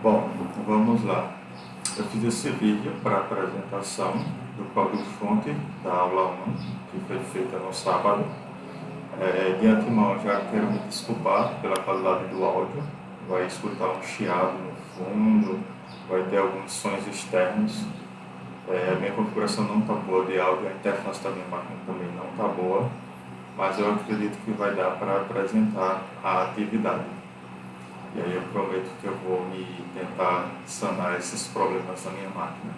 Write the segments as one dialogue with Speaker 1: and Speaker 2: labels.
Speaker 1: Bom, vamos lá. Eu fiz esse vídeo para a apresentação do código-fonte da aula 1, que foi feita no sábado. De antemão, já quero me desculpar pela qualidade do áudio. Vai escutar um chiado no fundo, vai ter alguns sons externos. A minha configuração não está boa de áudio, a interface da minha máquina também não está boa, mas eu acredito que vai dar para apresentar a atividade. E aí eu prometo que eu vou me tentar sanar esses problemas da minha máquina.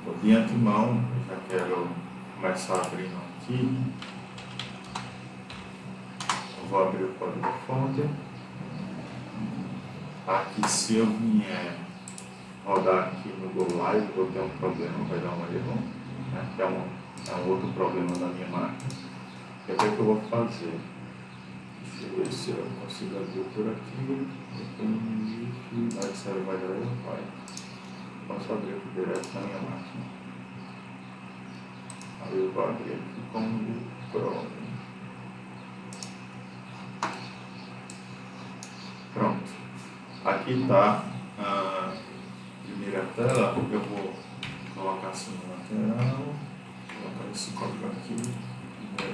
Speaker 1: Então, de antemão, eu já quero começar abrindo aqui. Eu vou abrir o código-fonte. Aqui, se eu vier rodar aqui no Go Live, eu vou ter um problema, vai dar um erro, né? Que é um outro problema da minha máquina. E o que eu vou fazer? Deixa eu ver se eu consigo abrir por aqui. Vai sair, vai dar erro, vai. Posso abrir aqui direto na minha máquina. Aí eu vou abrir aqui com o Chrome. Pronto. Aqui está a primeira tela. Eu vou colocar assim na lateral. Colocar esse código aqui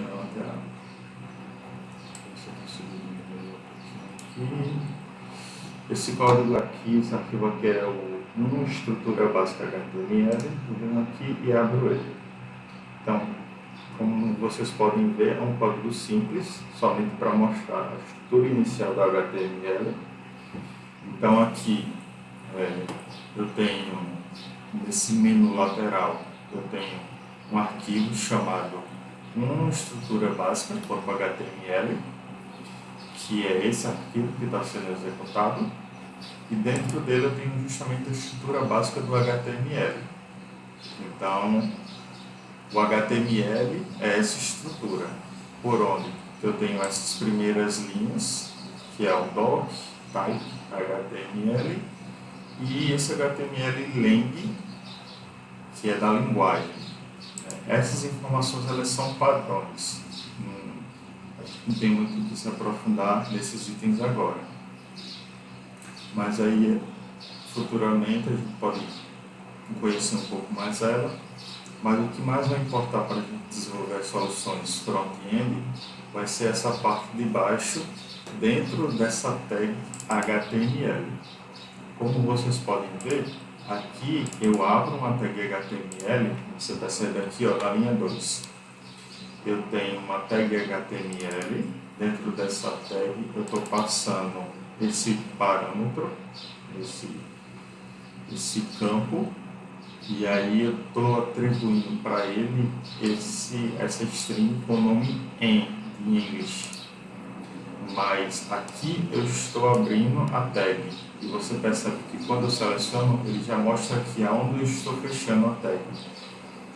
Speaker 1: na lateral. Se eu consigo diminuir um pouquinho aqui. Esse código aqui, esse arquivo aqui é uma estrutura básica HTML. Eu venho aqui e abro ele. Então, como vocês podem ver, é um código simples, somente para mostrar a estrutura inicial da HTML. Então, aqui eu tenho, nesse menu lateral, eu tenho um arquivo chamado uma estrutura básica, corpo HTML, que é esse arquivo que está sendo executado, e dentro dele eu tenho justamente a estrutura básica do HTML. Então, o HTML é essa estrutura, por onde eu tenho essas primeiras linhas, que é o doc, type, HTML, e esse HTML lang, que é da linguagem. Essas informações elas são padrões. Não tem muito o que se aprofundar nesses itens agora. Mas aí, futuramente, a gente pode conhecer um pouco mais ela. Mas o que mais vai importar para a gente desenvolver soluções front-end vai ser essa parte de baixo, dentro dessa tag HTML. Como vocês podem ver, aqui eu abro uma tag HTML, você percebe aqui, ó, na linha 2. Eu tenho uma tag HTML, dentro dessa tag eu estou passando esse parâmetro, esse campo, e aí eu estou atribuindo para ele essa string com o nome em inglês. Mas aqui eu estou abrindo a tag, e você percebe que quando eu seleciono, ele já mostra aqui aonde eu estou fechando a tag.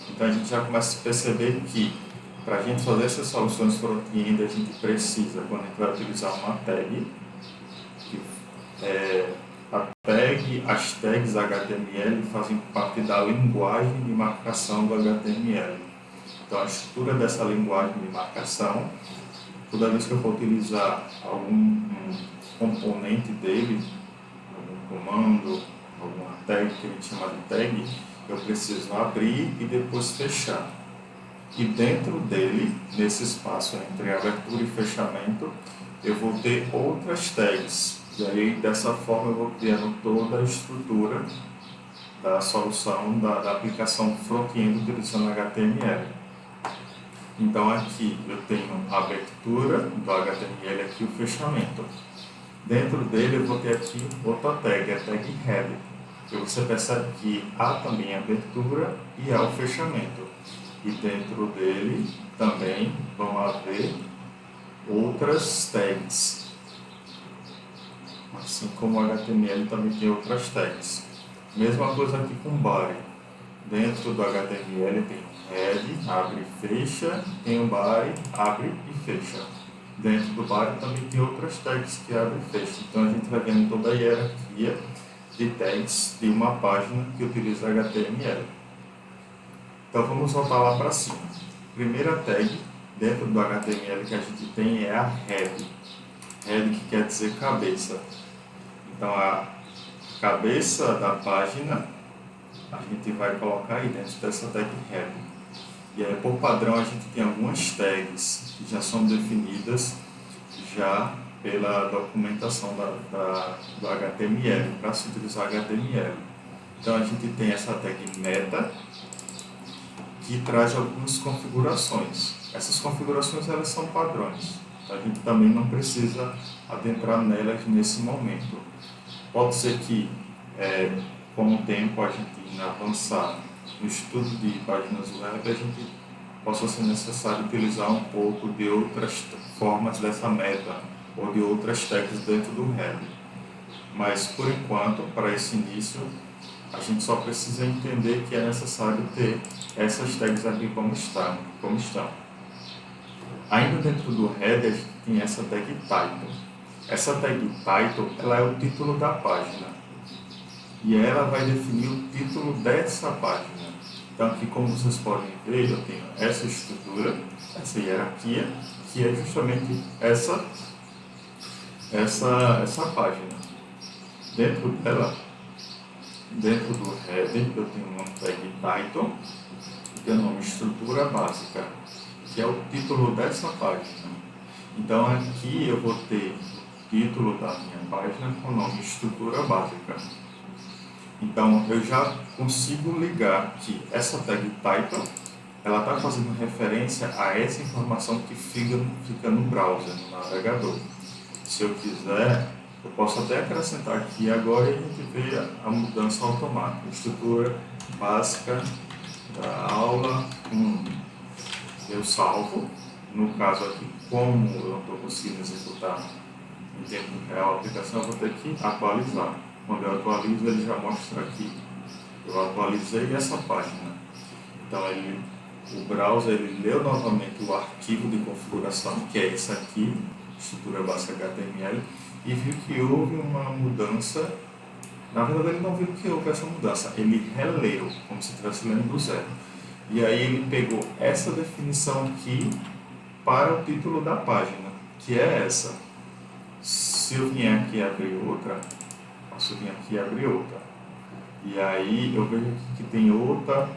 Speaker 1: Então a gente já começa a perceber que para a gente fazer essas soluções front-end, a gente precisa, quando a gente vai utilizar uma tag, as tags HTML fazem parte da linguagem de marcação do HTML. Então, a estrutura dessa linguagem de marcação, toda vez que eu for utilizar algum componente dele, algum comando, alguma tag que a gente chama de tag, eu preciso abrir e depois fechar. E dentro dele, nesse espaço entre abertura e fechamento, eu vou ter outras tags. E aí, dessa forma, eu vou criando toda a estrutura da solução da aplicação front-end utilizando HTML. Então, aqui eu tenho a abertura do HTML, aqui o fechamento. Dentro dele, eu vou ter aqui outra tag, a tag head. E você percebe que há também a abertura e há o fechamento. E dentro dele também vão haver outras tags. Assim como o HTML também tem outras tags. Mesma coisa aqui com body. Dentro do HTML tem head, abre e fecha, tem o body, abre e fecha. Dentro do body também tem outras tags que abre e fecha. Então a gente vai vendo toda a hierarquia de tags de uma página que utiliza HTML. Então vamos voltar lá para cima. Primeira tag dentro do HTML que a gente tem é a head. Head que quer dizer cabeça. Então cabeça da página, a gente vai colocar aí dentro dessa tag head. E aí, por padrão, a gente tem algumas tags que já são definidas já pela documentação do HTML, para se utilizar HTML. Então, a gente tem essa tag meta, que traz algumas configurações. Essas configurações, elas são padrões. A gente também não precisa adentrar nelas nesse momento. Pode ser que, com o tempo, a gente avançar no estudo de páginas web, a gente possa ser necessário utilizar um pouco de outras formas dessa meta ou de outras tags dentro do head. Mas, por enquanto, para esse início, a gente só precisa entender que é necessário ter essas tags aqui como estão. Ainda dentro do head, a gente tem essa tag title. Essa tag title, ela é o título da página. E ela vai definir o título dessa página. Então, aqui, como vocês podem ver, eu tenho essa estrutura, essa hierarquia, que é justamente essa página. Dentro dela, dentro do head, eu tenho uma tag title, que tem o nome estrutura básica, que é o título dessa página. Então, aqui eu vou ter o título da minha página com o nome estrutura básica. Então, eu já consigo ligar que essa tag title, ela está fazendo referência a essa informação que fica no browser, no navegador. Se eu quiser, eu posso até acrescentar aqui agora e a gente vê a mudança automática. Estrutura básica da aula 1. Eu salvo. No caso aqui, como eu não estou conseguindo executar em tempo real a aplicação, eu vou ter que atualizar. Quando eu atualizo, ele já mostra aqui. Eu atualizei essa página. Então, o browser ele leu novamente o arquivo de configuração, que é esse aqui, estrutura básica HTML, e viu que houve uma mudança. Na verdade, ele não viu que houve essa mudança, ele releu, como se estivesse lendo do zero. E aí ele pegou essa definição aqui para o título da página, que é essa. Se eu vier aqui abrir outra, posso vir aqui abrir outra. E aí eu vejo aqui que tem outra,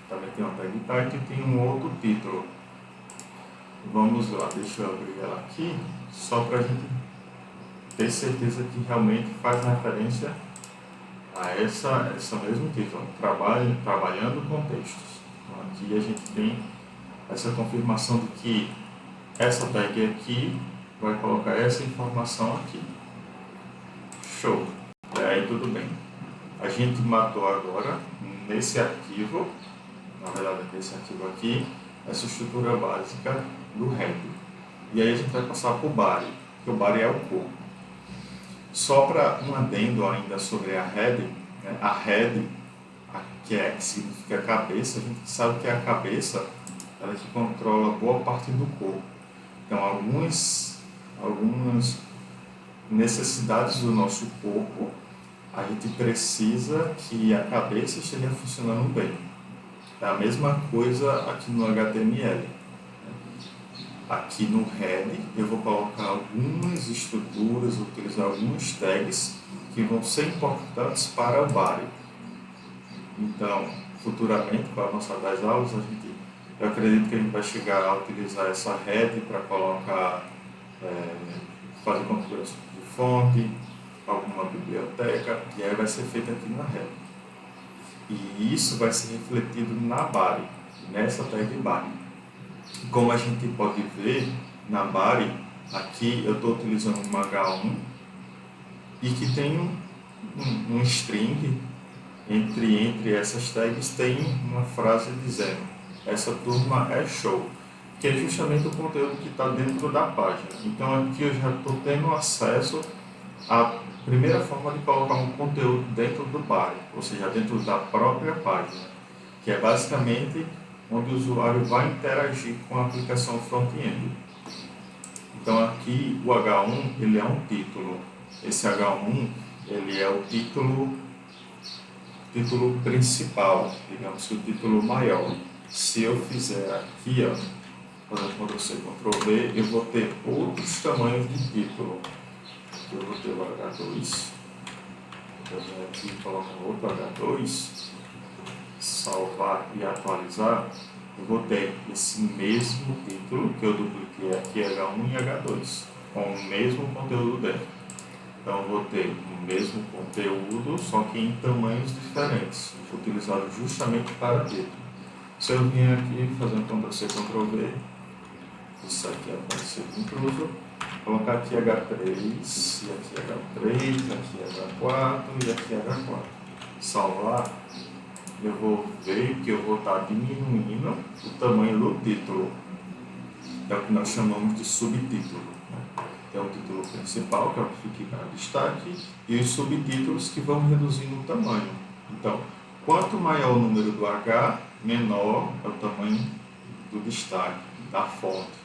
Speaker 1: também tem uma tag title e tem um outro título. Vamos lá, deixa eu abrir ela aqui, só para a gente ter certeza que realmente faz referência a essa mesmo título, trabalhando com textos. Então, aqui a gente tem essa confirmação de que essa tag aqui vai colocar essa informação aqui. Show! E aí tudo bem. A gente matou agora nesse arquivo, na verdade nesse arquivo aqui, essa estrutura básica do head. E aí a gente vai passar para o body, que o body é o corpo. Só para um adendo ainda sobre a head, né? A head, que significa cabeça, a gente sabe que a cabeça ela que controla boa parte do corpo. Então, algumas necessidades do nosso corpo, a gente precisa que a cabeça esteja funcionando bem. É a mesma coisa aqui no HTML. Aqui no head, eu vou colocar algumas estruturas, utilizar alguns tags que vão ser importantes para o body. Então, futuramente, com o avançar das aulas, eu acredito que a gente vai chegar a utilizar essa head para colocar, fazer configuração de fonte, alguma biblioteca, e aí vai ser feito aqui na head. E isso vai ser refletido na body, nessa tag body. Como a gente pode ver na body, aqui eu estou utilizando um H1 e que tem um string entre essas tags, tem uma frase dizendo: essa turma é show, que é justamente o conteúdo que está dentro da página. Então aqui eu já estou tendo acesso à primeira forma de colocar um conteúdo dentro do body, ou seja, dentro da própria página, que é basicamente onde o usuário vai interagir com a aplicação front-end. Então aqui o H1 ele é um título. Esse H1 ele é o título principal, digamos que o título maior. Se eu fizer aqui, fazendo Ctrl-C, Ctrl-V, eu vou ter outros tamanhos de título. Eu vou ter o H2, Eu venho aqui e coloco outro H2, salvar e atualizar, eu vou ter esse mesmo título que eu dupliquei aqui, H1 e H2, com o mesmo conteúdo dentro. Então eu vou ter o mesmo conteúdo, só que em tamanhos diferentes, utilizado justamente para título. Se eu vim aqui fazer um Ctrl+C, Ctrl+V, isso aqui apareceu intruso, colocar aqui H3, e aqui H3, aqui H4 e aqui H4. Salvar, eu vou ver que eu vou estar diminuindo o tamanho do título. É o que nós chamamos de subtítulo. Tem o título principal, que é o que fica em destaque, e os subtítulos que vão reduzindo o tamanho. Então, quanto maior o número do H, menor é o tamanho do destaque, da fonte.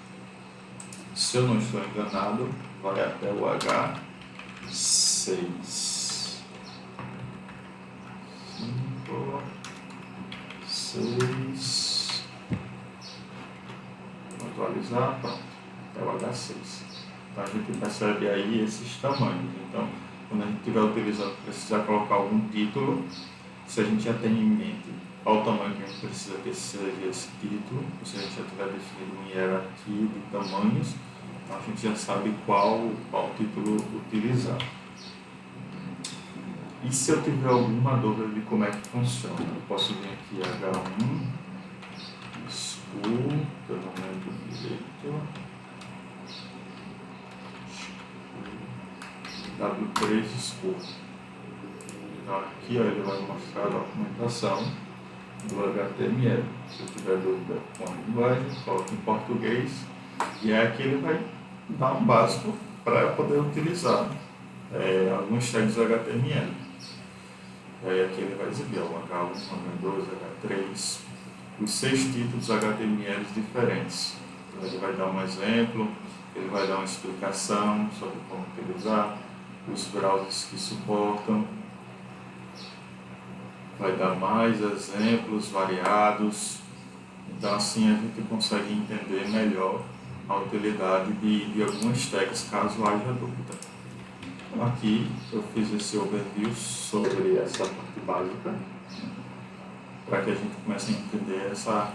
Speaker 1: Se eu não estou enganado, vai até o H6. 5, 6. Vou atualizar, pronto, até o H6. Então a gente percebe aí esses tamanhos. Então, quando a gente estiver utilizando, precisar colocar algum título, se a gente já tem em mente qual o tamanho que a gente precisa que seja esse título, se a gente já tiver definido uma hierarquia de tamanhos, então a gente já sabe qual título utilizar. E se eu tiver alguma dúvida de como é que funciona, eu posso vir aqui H1, school, que eu não lembro direito, W3 school. Então aqui ó, ele vai mostrar a documentação do HTML. Se eu tiver dúvida com a linguagem, coloco em português e aqui ele vai dar um básico para eu poder utilizar alguns tags HTML. Aí aqui ele vai exibir o H1, H2, H3, os 6 títulos HTML diferentes. Então, ele vai dar um exemplo, ele vai dar uma explicação sobre como utilizar, os browsers que suportam, vai dar mais exemplos variados. Então assim a gente consegue entender melhor a utilidade de algumas tags caso haja dúvida. Então, aqui eu fiz esse overview sobre essa parte básica, para que a gente comece a entender essa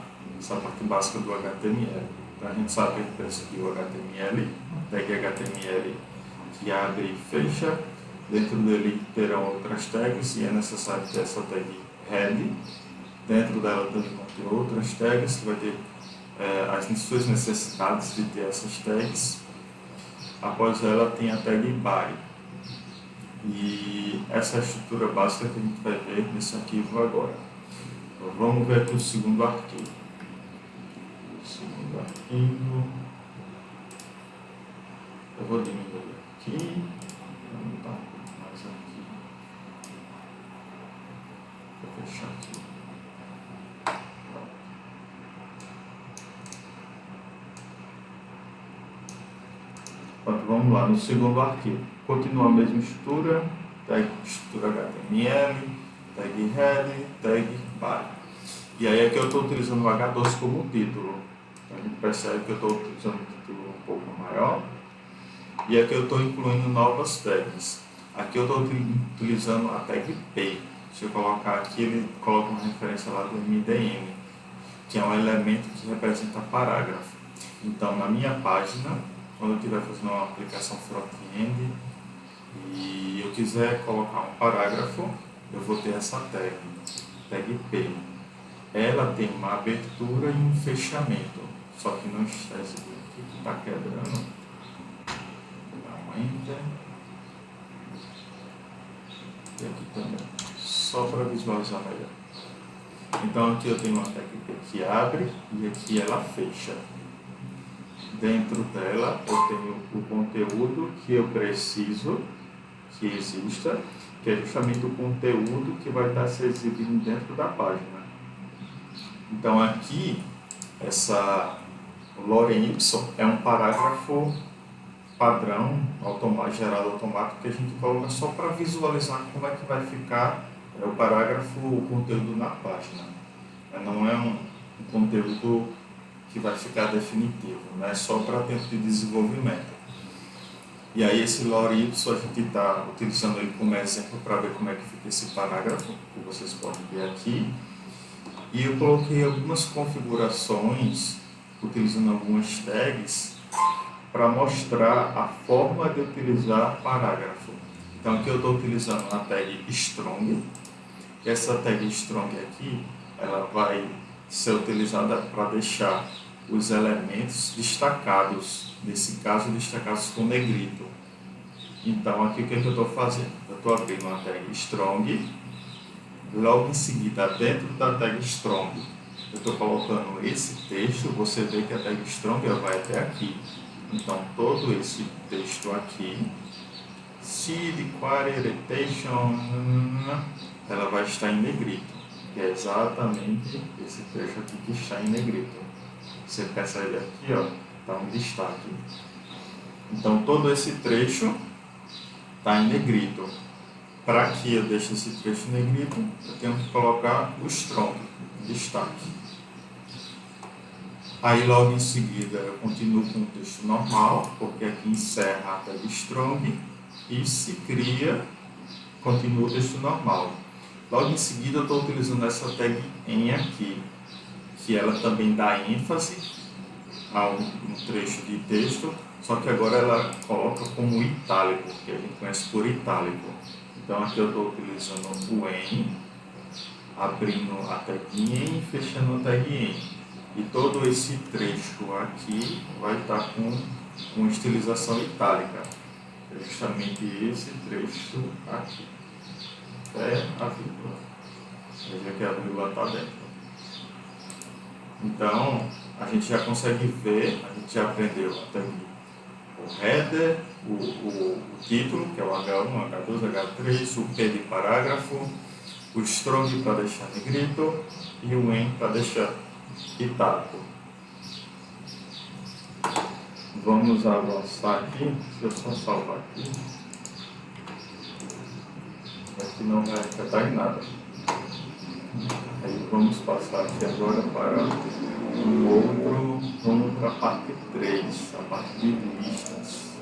Speaker 1: parte básica do HTML. Então a gente sabe que a gente precisa de o HTML, tag HTML que abre e fecha. Dentro dele terão outras tags e é necessário ter essa tag head. Dentro dela também vão ter outras tags que vai ter as suas necessidades de ter essas tags. Após ela tem a tag body. E essa é a estrutura básica que a gente vai ver nesse arquivo agora. Então, vamos ver aqui o segundo arquivo. Eu vou diminuir aqui. Vamos dar um pouco mais aqui. Vou fechar aqui. Pronto, vamos lá no segundo arquivo. Continua a mesma estrutura, estrutura HTML, tag head, tag body. E aí aqui eu estou utilizando o H2 como título. Então a gente percebe que eu estou utilizando um título um pouco maior. E aqui eu estou incluindo novas tags. Aqui eu estou utilizando a tag P. Se eu colocar aqui, ele coloca uma referência lá do MDM, que é um elemento que representa parágrafo. Então na minha página, quando eu estiver fazendo uma aplicação front-end e eu quiser colocar um parágrafo, eu vou ter essa tag P. Ela tem uma abertura e um fechamento, só que não está exibido aqui, que está quebrando. Vou dar um Enter. E aqui também, só para visualizar melhor. Então aqui eu tenho uma tag P que abre e aqui ela fecha. Dentro dela eu tenho o conteúdo que eu preciso que exista, que é justamente o conteúdo que vai estar se exibindo dentro da página. Então aqui, o lorem ipsum é um parágrafo padrão, gerado automático, que a gente coloca só para visualizar como é que vai ficar o parágrafo, o conteúdo na página. Não é um conteúdo que vai ficar definitivo, né? Só para tempo de desenvolvimento. E aí esse lore y a gente está utilizando ele como exemplo para ver como é que fica esse parágrafo, que vocês podem ver aqui. E eu coloquei algumas configurações, utilizando algumas tags, para mostrar a forma de utilizar parágrafo. Então aqui eu estou utilizando a tag strong. Essa tag strong aqui, ela vai ser utilizada para deixar os elementos destacados, nesse caso destacados com negrito. Então aqui o que, é que eu estou fazendo? Eu estou abrindo uma tag strong, logo em seguida dentro da tag strong eu estou colocando esse texto, você vê que a tag strong vai até aqui. Então todo esse texto aqui, seed query irritation, ela vai estar em negrito, que é exatamente esse trecho aqui que está em negrito. Você percebe aqui, ó, está um destaque. Então todo esse trecho está em negrito. Para que eu deixe esse trecho em negrito, eu tenho que colocar o strong, destaque. Aí logo em seguida eu continuo com o texto normal, porque aqui encerra a tag strong e se cria, continua o texto normal. Logo em seguida eu estou utilizando essa tag em aqui, que ela também dá ênfase a um trecho de texto, só que agora ela coloca como itálico, que a gente conhece por itálico. Então aqui eu estou utilizando o em, abrindo a tag em e fechando a tag em. E todo esse trecho aqui vai estar com uma estilização itálica. É justamente esse trecho aqui. Até a vírgula. Veja que a vírgula está dentro. Então, a gente já consegue ver, a gente já aprendeu até aqui o header, o título, que é o H1, H2, H3, o P de parágrafo, o strong para deixar negrito e o em para deixar itálico. Vamos avançar aqui, deixa eu só salvar aqui. Aqui não vai afetar em nada. Aí vamos passar aqui agora para vamos para a parte 3, a parte de listas.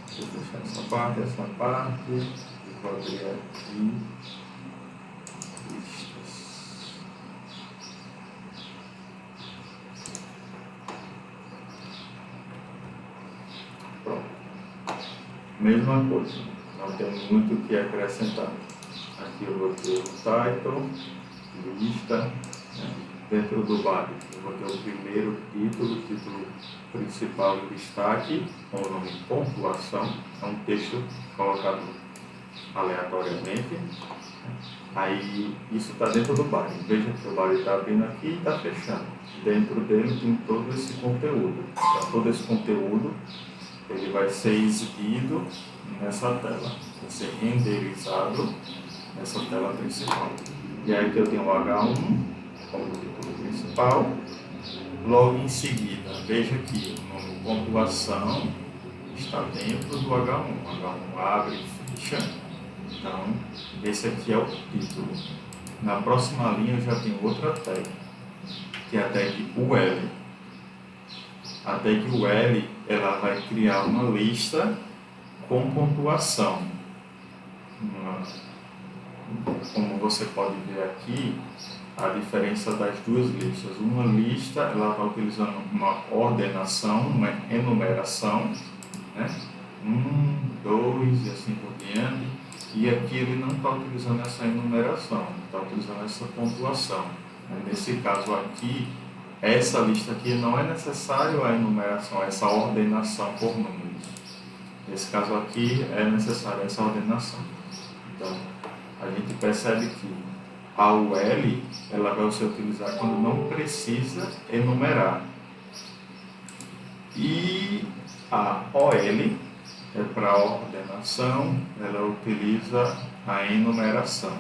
Speaker 1: Deixa eu fechar essa parte, vou abrir aqui, listas. Pronto. Mesma coisa, não tem muito o que acrescentar. Aqui eu vou ter o title, lista, né? Dentro do body eu vou ter o primeiro título, título principal e destaque, com o nome pontuação, é um texto colocado aleatoriamente. Aí isso está dentro do body. Veja que o body está abrindo aqui e está fechando. Dentro dele tem todo esse conteúdo. Então todo esse conteúdo ele vai ser exibido nessa tela, vai ser renderizado nessa tela principal. E aí que eu tenho o H1 como título principal. Logo em seguida, veja que o nome pontuação está dentro do H1. O H1 abre e fecha. Então, esse aqui é o título. Na próxima linha eu já tenho outra tag, que é a tag UL. A tag UL, ela vai criar uma lista com pontuação. Como você pode ver aqui, a diferença das duas listas. Uma lista, ela vai utilizando uma ordenação, uma enumeração, né? 1, 2 e assim por diante. E aqui ele não está utilizando essa enumeração, ele está utilizando essa pontuação. Nesse caso aqui, essa lista aqui não é necessário a enumeração, essa ordenação por números. Nesse caso aqui é necessária essa ordenação. Então, a gente percebe que a UL ela vai ser utilizada quando não precisa enumerar. E a OL é para ordenação, ela utiliza a enumeração.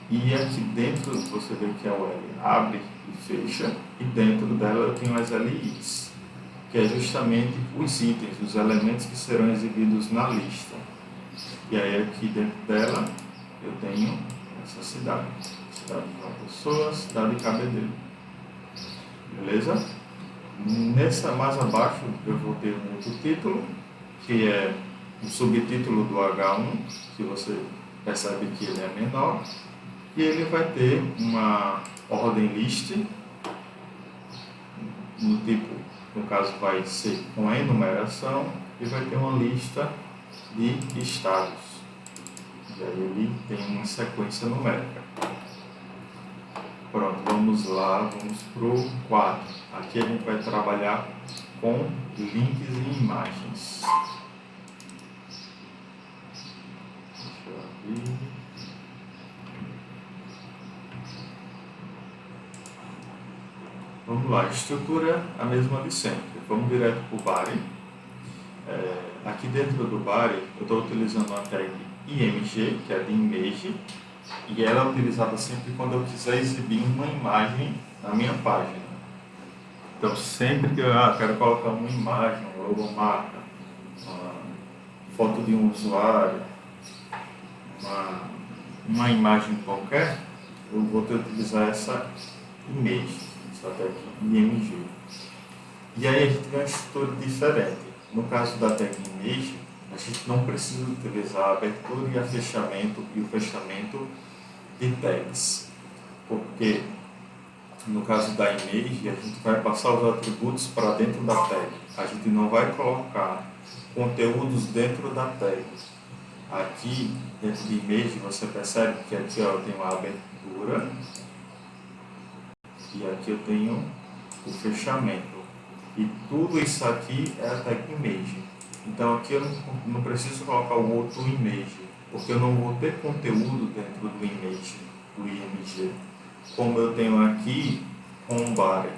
Speaker 1: E aqui dentro você vê que a OL abre e fecha, e dentro dela eu tenho as LIs, que é justamente os itens, os elementos que serão exibidos na lista. E aí aqui dentro dela eu tenho essa cidade de uma pessoa, cidade de Cabedelo. Beleza? Nessa mais abaixo eu vou ter um outro título, que é um subtítulo do H1, que você percebe que ele é menor, e ele vai ter uma ordem list, no tipo, no caso vai ser com a enumeração, e vai ter uma lista de estados. E aí ele tem uma sequência numérica. Pronto, vamos lá, vamos para o 4. Aqui a gente vai trabalhar com links e imagens. Deixa eu abrir. Vamos lá, estrutura a mesma de sempre. Vamos direto para o body. Aqui dentro do body eu estou utilizando a tag img, que é de image, e ela é utilizada sempre quando eu quiser exibir uma imagem na minha página. Então, sempre que eu quero colocar uma imagem, uma logomarca, uma foto de um usuário, uma imagem qualquer, eu vou ter que utilizar essa image, essa tag img. E aí a gente tem uma estrutura diferente. No caso da tag image, a gente não precisa utilizar a abertura e o fechamento de tags, porque no caso da image, a gente vai passar os atributos para dentro da tag. A gente não vai colocar conteúdos dentro da tag. Aqui, dentro de image, você percebe que aqui eu tenho a abertura e aqui eu tenho o fechamento. E tudo isso aqui é a tag image. Então aqui eu não preciso colocar o outro image, porque eu não vou ter conteúdo dentro do image, do img. Como eu tenho aqui com o body.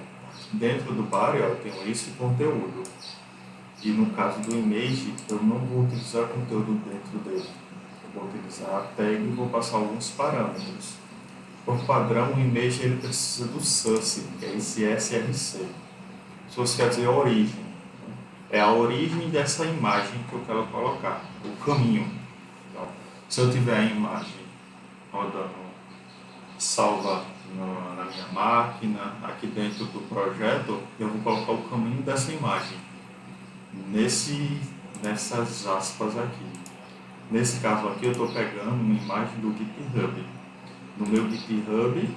Speaker 1: Dentro do body eu tenho esse conteúdo. E no caso do image, eu não vou utilizar conteúdo dentro dele. Eu vou utilizar a tag e vou passar alguns parâmetros. Por padrão, o image ele precisa do source, que é esse src. Source quer dizer origem. É a origem dessa imagem que eu quero colocar, o caminho. Então, se eu tiver a imagem rodando salva na minha máquina, aqui dentro do projeto, eu vou colocar o caminho dessa imagem nessas aspas aqui. Nesse caso aqui eu estou pegando uma imagem do GitHub. No meu GitHub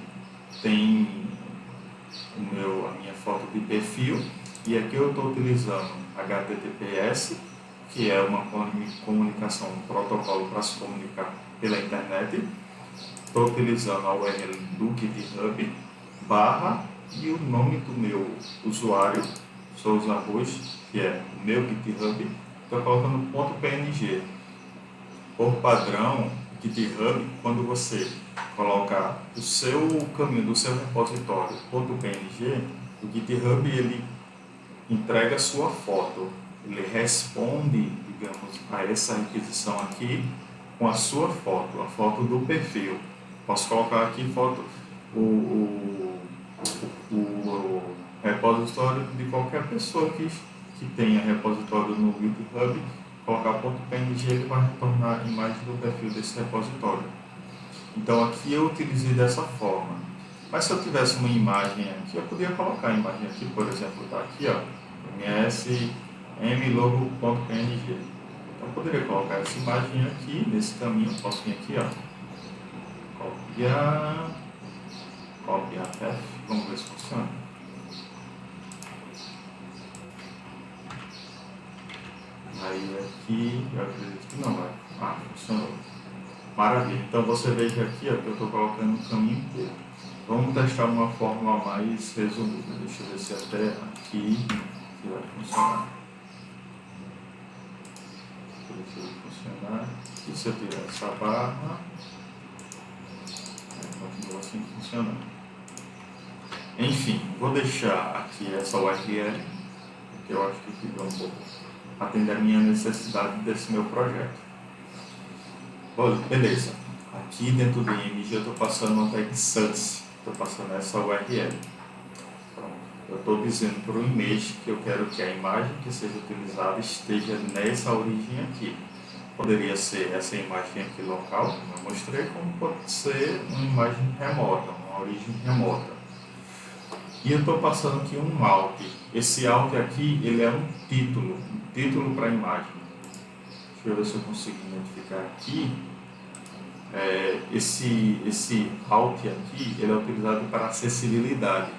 Speaker 1: tem a minha foto de perfil, e aqui eu estou utilizando HTTPS, que é uma comunicação, um protocolo para se comunicar pela internet. Estou utilizando a URL do GitHub, barra, e o nome do meu usuário, Souza Arroz, que é o meu GitHub, estou colocando .png. Por padrão, GitHub, quando você colocar o seu caminho do seu repositório .png, o GitHub ele entrega a sua foto, ele responde, digamos, a essa requisição aqui com a sua foto, a foto do perfil. Posso colocar aqui foto, o repositório de qualquer pessoa que tenha repositório no GitHub, colocar .png, ele vai retornar a imagem do perfil desse repositório. Então aqui eu utilizei dessa forma. Mas se eu tivesse uma imagem aqui, eu poderia colocar a imagem aqui, por exemplo, está aqui, ó, msmlogo.png. Então eu poderia colocar essa imagem aqui, nesse caminho, posso vir aqui, ó, copiar path, vamos ver se funciona. Aí aqui, eu acredito que não vai. Funcionou. Maravilha. Então você veja aqui, ó, que eu estou colocando o caminho inteiro. Vamos testar uma forma mais resumida. Deixa eu ver se até aqui que vai funcionar. Deixa eu funcionar. E se eu tirar essa barra, continua assim funcionando. Enfim, vou deixar aqui essa URL, porque eu acho que fica um pouco atender a minha necessidade desse meu projeto. Olha, beleza. Aqui dentro do img eu estou passando uma tag source, estou passando essa URL. Pronto. Eu estou dizendo para o image que eu quero que a imagem que seja utilizada esteja nessa origem aqui. Poderia ser essa imagem aqui local, como eu mostrei, como pode ser uma imagem remota, uma origem remota. E eu estou passando aqui um alt. Esse alt aqui, ele é um título para a imagem. Deixa eu ver se eu consigo identificar aqui. Esse alt aqui, ele é utilizado para acessibilidade.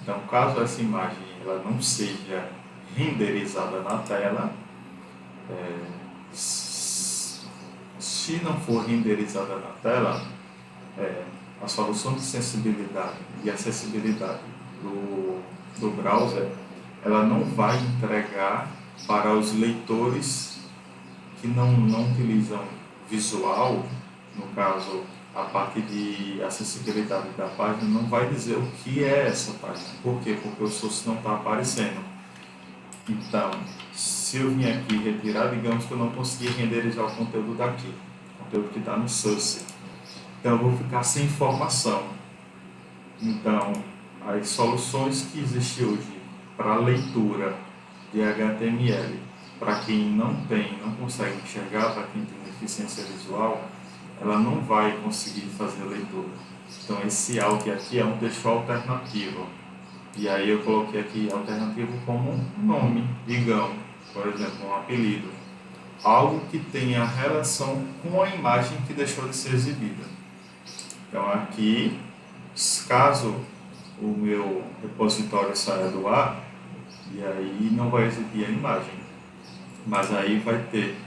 Speaker 1: Então, caso essa imagem ela não seja renderizada na tela, se não for renderizada na tela, a solução de sensibilidade e acessibilidade do browser, ela não vai entregar para os leitores que não utilizam visual, no caso, a parte de acessibilidade da página não vai dizer o que é essa página. Por quê? Porque o source não está aparecendo. Então, se eu vim aqui retirar, digamos que eu não consegui renderizar o conteúdo daqui, o conteúdo que está no source. Então, eu vou ficar sem informação. Então, as soluções que existem hoje para leitura de HTML, para quem não consegue enxergar, para quem tem deficiência visual, ela não vai conseguir fazer leitura. Então, esse alt aqui é um texto alternativo. E aí eu coloquei aqui alternativo como um nome, digamos, por exemplo, um apelido. Algo que tenha relação com a imagem que deixou de ser exibida. Então aqui, caso o meu repositório saia do ar, e aí não vai exibir a imagem. Mas aí vai ter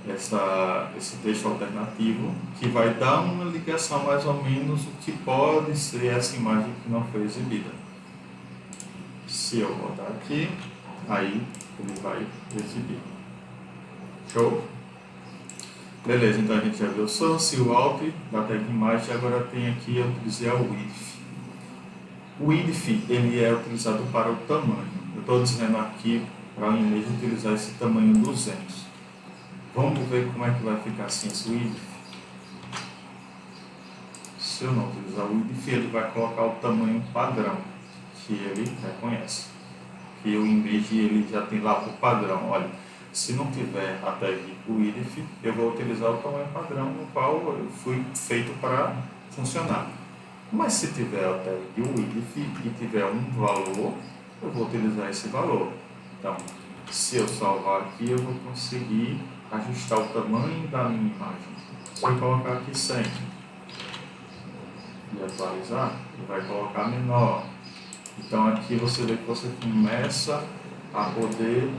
Speaker 1: esse texto alternativo que vai dar uma ligação mais ou menos o que pode ser essa imagem que não foi exibida. Se eu botar aqui, aí ele vai exibir. Show? Beleza, então a gente já viu o source, o alt da tag imagem, agora tem aqui, eu utilizei o width. O width, ele é utilizado para o tamanho. Eu estou dizendo aqui para o image utilizar esse tamanho 200. Vamos ver como é que vai ficar assim esse width. Se eu não utilizar o width, ele vai colocar o tamanho padrão que ele reconhece. Que o image ele já tem lá por padrão. Olha, se não tiver a tag width, eu vou utilizar o tamanho padrão no qual eu fui feito para funcionar. Mas se tiver a tag width e tiver um valor, eu vou utilizar esse valor. Então, se eu salvar aqui, eu vou conseguir ajustar o tamanho da minha imagem. Se eu colocar aqui 100 e atualizar, ele vai colocar menor. Então aqui você vê que você começa a poder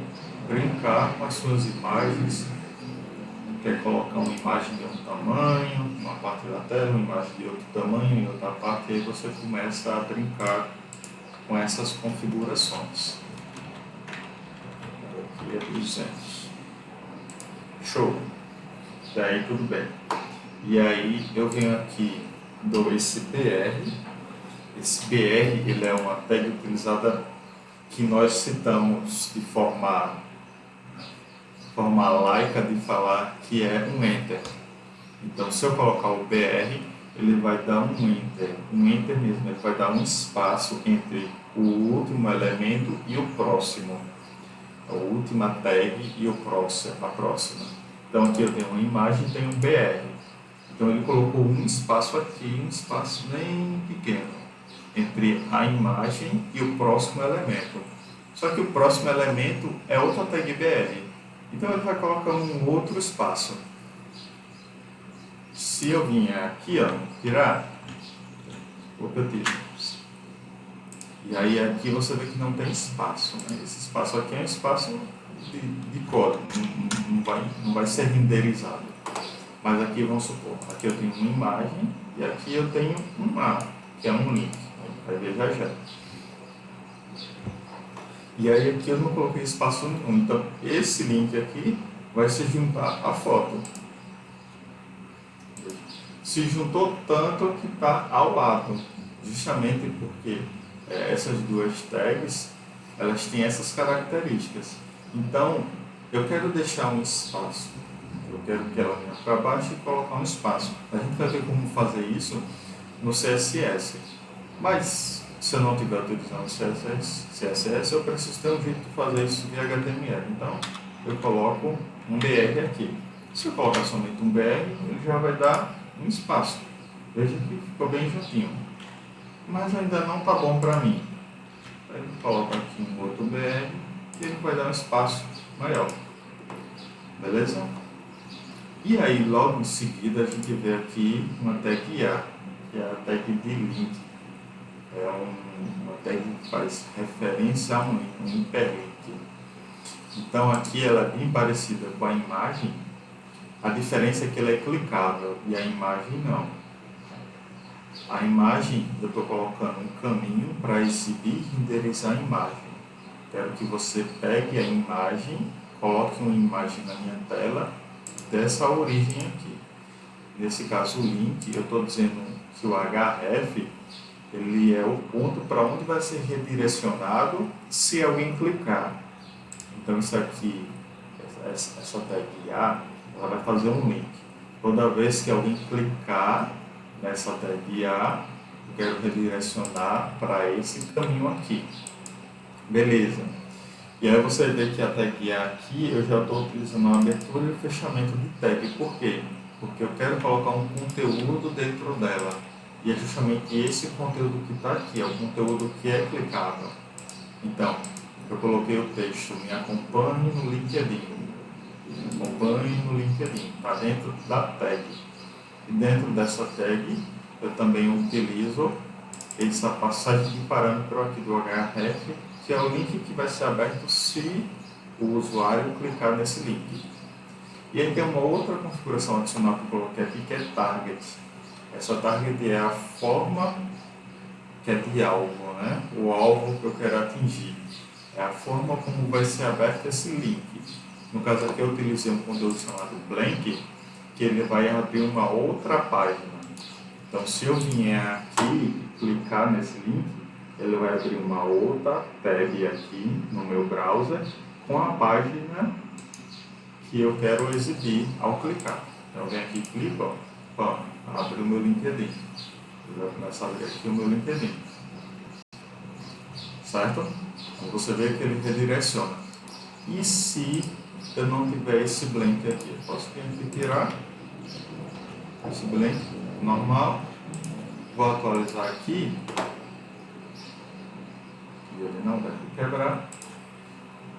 Speaker 1: brincar com as suas imagens. Quer colocar uma imagem de um tamanho, uma parte da tela, uma imagem de outro tamanho, em outra parte, e aí você começa a brincar com essas configurações. Aqui é 200. Show! Daí tudo bem. E aí eu venho aqui, dou esse BR. Esse BR ele é uma tag utilizada que nós citamos de forma laica de falar que é um enter. Então, se eu colocar o BR, ele vai dar um enter mesmo, ele vai dar um espaço entre o último elemento e o próximo, a última tag e a próxima. Então, aqui eu tenho uma imagem e tenho um BR. Então, ele colocou um espaço aqui, um espaço bem pequeno, entre a imagem e o próximo elemento. Só que o próximo elemento é outra tag BR. Então ele vai colocar um outro espaço. Se eu vier aqui, ó, tirar, eu tiro. E aí aqui você vê que não tem espaço, né? Esse espaço aqui é um espaço de código, não vai ser renderizado. Mas aqui vamos supor, aqui eu tenho uma imagem e aqui eu tenho um A, que é um link. Vai ver já. E aí aqui eu não coloquei espaço nenhum. Então esse link aqui vai se juntar à foto. Se juntou tanto que está ao lado. Justamente porque essas duas tags, elas têm essas características. Então eu quero deixar um espaço. Eu quero que ela venha para baixo e colocar um espaço. A gente vai ver como fazer isso no CSS. Mas, se eu não estiver utilizando CSS, eu preciso ter um jeito de fazer isso via HTML. Então, eu coloco um BR aqui. Se eu colocar somente um BR, ele já vai dar um espaço. Veja que ficou bem juntinho. Mas ainda não está bom para mim. Ele coloca aqui um outro BR e ele vai dar um espaço maior. Beleza? E aí, logo em seguida, a gente vê aqui uma tag A, que é a tag de link. É uma tag que faz referência a um hiperlink. Então, aqui ela é bem parecida com a imagem. A diferença é que ela é clicável e a imagem não. A imagem, eu estou colocando um caminho para exibir e renderizar a imagem. Quero que você pegue a imagem, coloque uma imagem na minha tela dessa origem aqui. Nesse caso, o link, eu estou dizendo que o href ele é o ponto para onde vai ser redirecionado se alguém clicar. Então, isso aqui, essa tag A, ela vai fazer um link. Toda vez que alguém clicar nessa tag A, eu quero redirecionar para esse caminho aqui. Beleza. E aí você vê que a tag A aqui, eu já estou utilizando uma abertura e fechamento de tag. Por quê? Porque eu quero colocar um conteúdo dentro dela. E é justamente esse conteúdo que está aqui, é o conteúdo que é clicável. Então, eu coloquei o texto, me acompanhe no LinkedIn. Acompanhe no LinkedIn, está dentro da tag. E dentro dessa tag, eu também utilizo essa passagem de parâmetro aqui do href, que é o link que vai ser aberto se o usuário clicar nesse link. E aí tem uma outra configuração adicional que eu coloquei aqui, que é target. Essa target é a forma que é de alvo, né? O alvo que eu quero atingir. É a forma como vai ser aberto esse link. No caso aqui eu utilizei um conteúdo chamado blank, que ele vai abrir uma outra página. Então se eu vier aqui clicar nesse link, ele vai abrir uma outra tab aqui no meu browser com a página que eu quero exibir ao clicar. Então eu venho aqui e clico, ó, abre o meu LinkedIn. Eu vou começar a abrir aqui o meu LinkedIn. Certo? Então você vê que ele redireciona. E se eu não tiver esse blank aqui? Eu posso vir aqui tirar esse blank normal. Vou atualizar aqui. E ele não vai quebrar.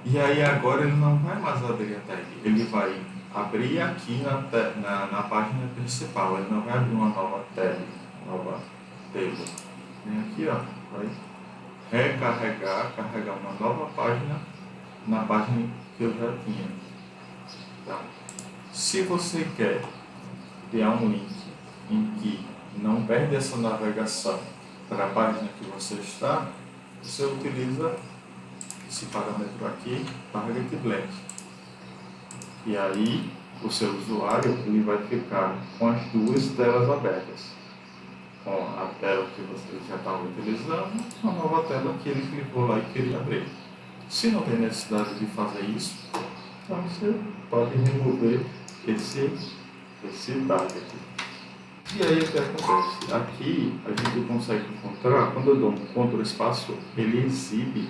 Speaker 1: E aí agora ele não vai mais abrir a tag. Ele vai abrir aqui na página principal. Ele não vai abrir uma nova tab, nova table. Vem aqui, ó. Vai recarregar, carregar uma nova página na página que eu já tinha. Então, se você quer criar um link em que não perde essa navegação para a página que você está, você utiliza esse parâmetro aqui, target blank. E aí, o seu usuário ele vai ficar com as duas telas abertas. Com a tela que você já estava utilizando, a nova tela que ele clicou lá e queria abrir. Se não tem necessidade de fazer isso, então você pode remover esse target. E aí o que acontece? Aqui a gente consegue encontrar, quando eu dou um Ctrl espaço, ele exibe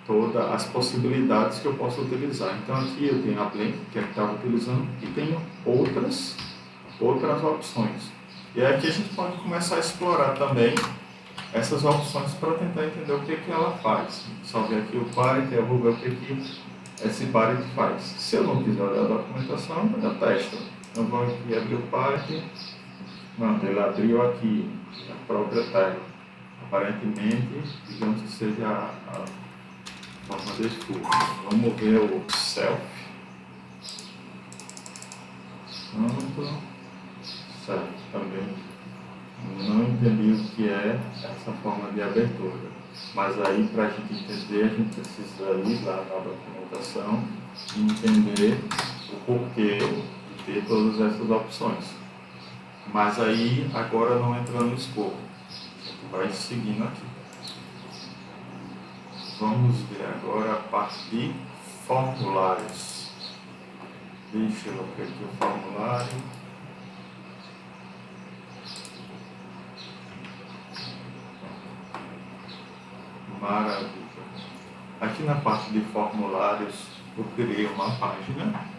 Speaker 1: todas as possibilidades que eu posso utilizar. Então aqui eu tenho a blank, que é a que estava utilizando, e tenho outras opções. E aí aqui a gente pode começar a explorar também essas opções para tentar entender o que ela faz. Só ver aqui o parent, eu vou ver o que esse parent faz. Se eu não quiser olhar a documentação, eu testo. Eu vou aqui abrir o parent. Não, ele abriu aqui a própria tag. Aparentemente, digamos que seja a forma de estudo. Vamos ver o self. Pronto. Self também. Não entendi o que é essa forma de abertura. Mas aí, para a gente entender, a gente precisa ir lá na documentação e entender o porquê de ter todas essas opções. Mas aí, agora não entra no escopo. A gente vai seguindo aqui. Vamos ver agora a parte de formulários. Deixa eu ver aqui o formulário. Maravilha. Aqui na parte de formulários, eu criei uma página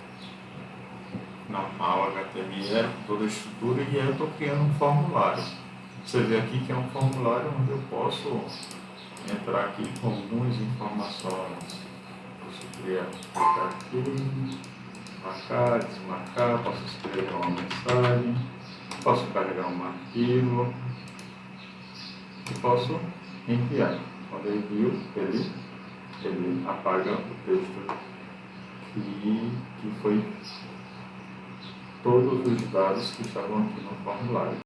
Speaker 1: normal, HTML, toda a estrutura, e aí eu estou criando um formulário. Você vê aqui que é um formulário onde eu posso entrar aqui com algumas informações. Posso clicar aqui, marcar, desmarcar, posso escrever uma mensagem, posso carregar um arquivo e posso enviar. Quando eu envio, ele apaga o texto que foi todos os dados que estavam aqui no formulário.